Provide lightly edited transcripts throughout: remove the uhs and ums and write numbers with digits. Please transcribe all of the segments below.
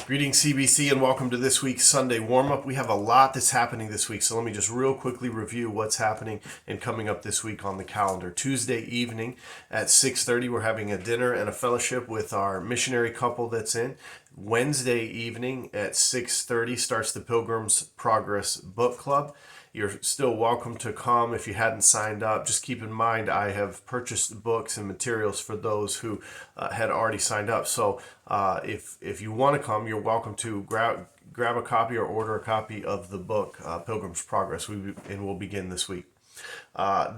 Greetings, CBC, and welcome to this week's Sunday warm-up. We have a lot that's happening this week, so let me just real quickly review what's happening and coming up this week on the calendar. Tuesday evening at 6:30, we're having a dinner and a fellowship with our missionary couple that's in. Wednesday evening at 6:30 starts the Pilgrim's Progress Book Club. You're still welcome to come if you hadn't signed up. Just keep in mind, I have purchased books and materials for those who had already signed up. So if you want to come, you're welcome to grab a copy or order a copy of the book, Pilgrim's Progress, and we'll begin this week.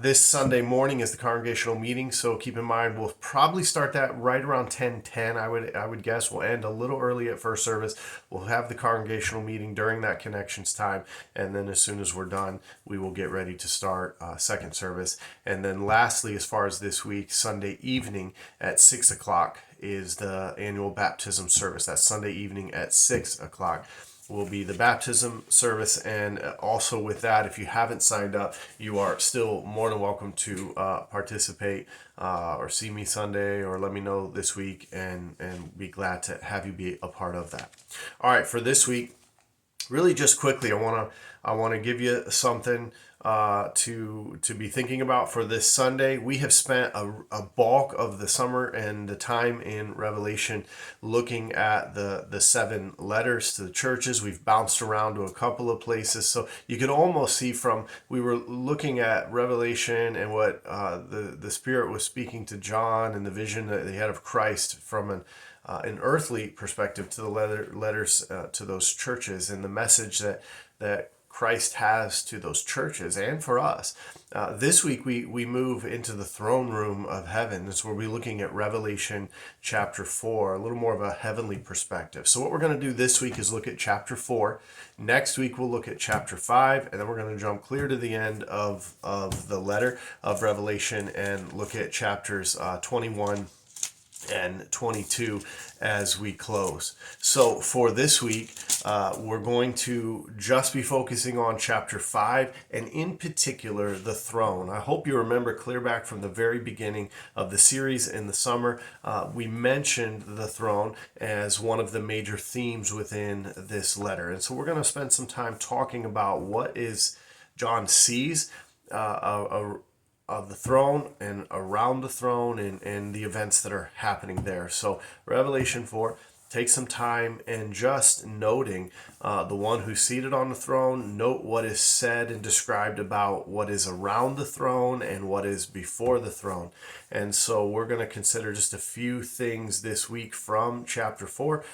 This Sunday morning is the congregational meeting, so keep in mind we'll probably start that right around 10:10. I would guess we'll end a little early at first service. We'll have the congregational meeting during that connections time, and then as soon as we're done, we will get ready to start second service. And then lastly, as far as this week, Sunday evening at 6 o'clock is the annual baptism service. That's Sunday evening at 6 o'clock. Will be the baptism service, and also with that, if you haven't signed up, you are still more than welcome to participate or see me Sunday or let me know this week, and be glad to have you be a part of that. All right, for this week, really just quickly, I want to give you something to be thinking about for this Sunday. We have spent a bulk of the summer and the time in Revelation looking at the 7 letters to the churches. We've bounced around to a couple of places, so you could almost see we were looking at Revelation and what the Spirit was speaking to John and the vision that they had of Christ from an earthly perspective to the letters to those churches, and the message that Christ has to those churches and for us. This week we move into the throne room of heaven. That's where we're looking at Revelation chapter 4, a little more of a heavenly perspective. So what we're going to do this week is look at chapter 4. Next week we'll look at chapter 5, and then we're going to jump clear to the end of the letter of Revelation and look at chapters 21 and 22 as we close. So for this week, we're going to just be focusing on chapter 5, and in particular, the throne. I hope you remember clear back from the very beginning of the series in the summer, we mentioned the throne as one of the major themes within this letter. And so we're going to spend some time talking about what is John sees of the throne and around the throne, and the events that are happening there. So Revelation 4, take some time and just noting the one who's seated on the throne. Note what is said and described about what is around the throne and what is before the throne. And so we're going to consider just a few things this week from chapter 4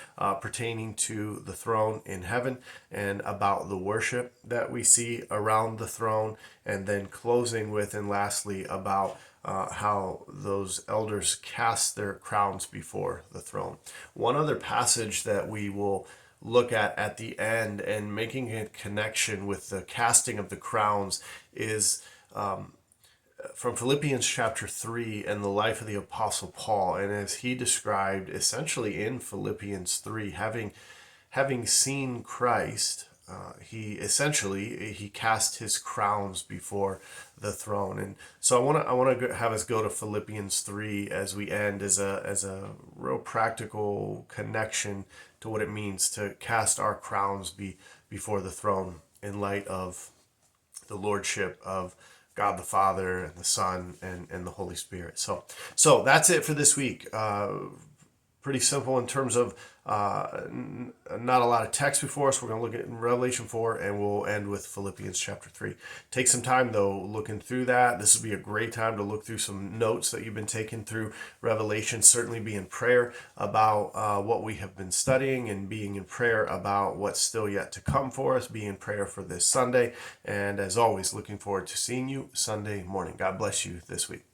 pertaining to the throne in heaven and about the worship that we see around the throne, and then closing with and lastly about how those elders cast their crowns before the throne. One other passage that we will look at the end and making a connection with the casting of the crowns is from Philippians chapter 3 and the life of the Apostle Paul. And as he described essentially in Philippians 3, having seen Christ, he cast his crowns before the throne. And so I want to have us go to Philippians 3 as we end as a real practical connection to what it means to cast our crowns before the throne in light of the lordship of God the Father and the Son and the Holy Spirit. So that's it for this week. Pretty simple in terms of not a lot of text before us. We're going to look at Revelation 4, and we'll end with Philippians chapter 3. Take some time, though, looking through that. This would be a great time to look through some notes that you've been taking through Revelation. Certainly be in prayer about what we have been studying, and being in prayer about what's still yet to come for us. Be in prayer for this Sunday. And as always, looking forward to seeing you Sunday morning. God bless you this week.